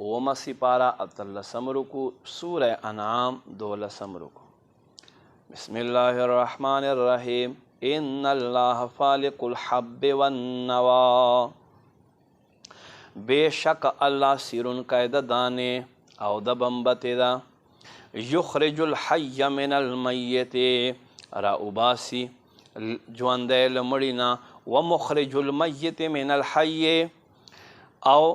اوما سپارہ اتلسم رکو سورہ انعام 12 رکو بسم اللہ الرحمن الرحیم ان اللہ فالق الحب والنوا بے شک اللہ سیرن قید دانے او د بمبت دا یخرج الحی من المیت را اباسی جواندے لمڑینا ومخرج المیت من الحی او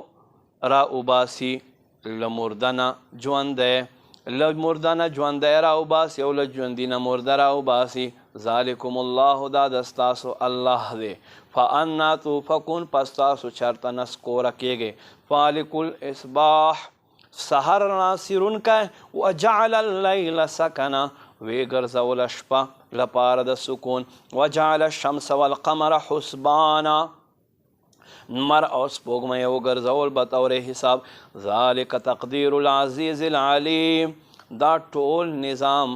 را اباسی لمردنا جواندے لمردنا جواندے را اباسی او لجواندینا مرد را اباسی ذالکم اللہ دا دستاسو اللہ دے فانا توفکون پستاسو چرتا نسکو رکے گے فالق الاسباح سحر ناصرن کا وجعل اللیل سکنا وی گرزول شپا لپاره د سکون وجعل الشمس والقمر حسبانا نمر او سپوږمۍ وګرځول بطور حساب ذلک تقدیر العزیز العلیم دا ټول نظام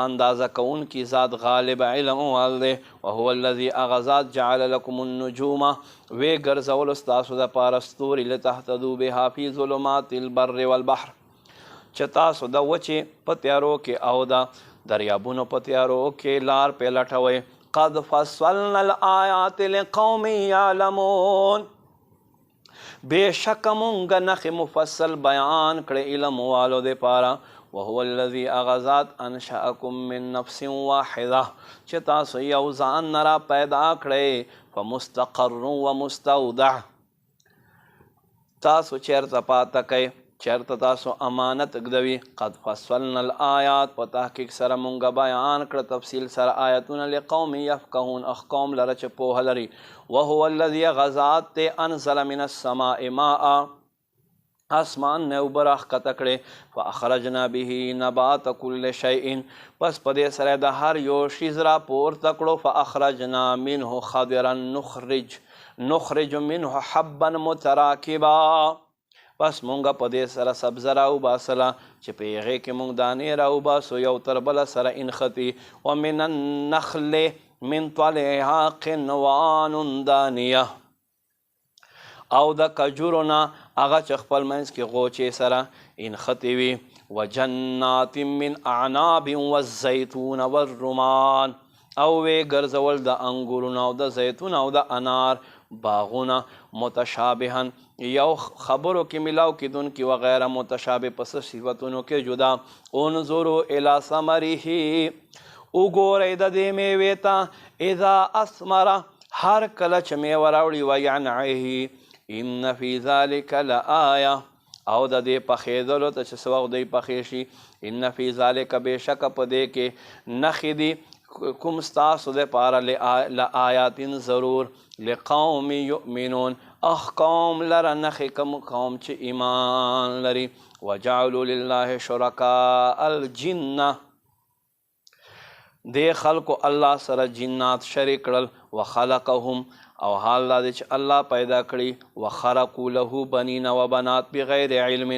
اندازه کون کی ذات غالب علم والده وهو الذي اغذات جعل لكم النجوم وی ګرځول ستاسو د پاره ستوري لتهتدوا بها في ظلمات البر والبحر چې تاسو د وچې په تیارو کې او د دریابونو په تیارو کې لار په لټوئ قد فصلنا الآیات لقوم یعلمون بېشکه مونږ نښې مفصل بیان کړې علم والو دپاره وهو الذي اغذات انشأکم من نفس واحده چې تاسو یو ځان نه را پیدا کړئ فمستقر ومستودع تاسو چېرته پاته کوئ چېرته تاسو امانت ږدوي قد فصلنا الآیات په تحقیق سره مونږ بیان کړه تفصیل سره آیتونه لقوم یفقهون قوم لره چې پوهه لري وهو الذي غذات ته انزل من السماء ماء آسمان نے اوبر راښکته کړې فاخرجنا به نبات کل شیء پس په دې سره د هر یو شیز را پورته کړو فاخرجنا منه خضرا نخرج منه حبا متراکبا پس مونږ په دې سره سبزه را وباسله چې په هغې کې مونږ دانې را وباسو یو تر بله سره انختي ومن النخل من طلعها قنوان دانیه او د کجورو نه هغه چې خپل منځ کې غوچې سره انختې وي وجنات من اعناب والزیتون والرمان او وی ګرځول د انګورونو او د زیتون او د انار باغونه متشابها یو خبرو کې ملاو کیدونکي وغیره متشابه پس صفتونو کې جدا انظروا الی ثمره وګورئ د دې میوې ته اذا اثمر هر کله چې میوه راوړي وینعه ان فی ذلک لآیه او د دې پخېدلو ته چې څه وخت دوی پخې شي ان فی ذلک بېشکه په دې کې نښې دي کوم ستاسو دپاره لآیات ضرور لقوم یؤمنون قوم لره نښې کوم قوم چې ایمان لري وجعلوا لله شرکاء الجنه دې خلکو الله سره جنات شریک کړل وخلقهم او حال دا دی چې الله پیدا کړي وخرقوا له بنین و بنات بغیر علم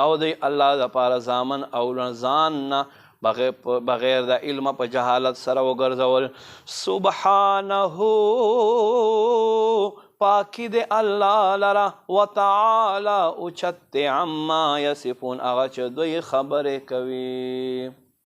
او دی الله دپاره زامن او ځان نه بغیر د علم په جهالت سره وګرځول سبحانه پاکی دی الله لره وتعالی اوچت عما یصفون هغه چې دوی خبرې کوي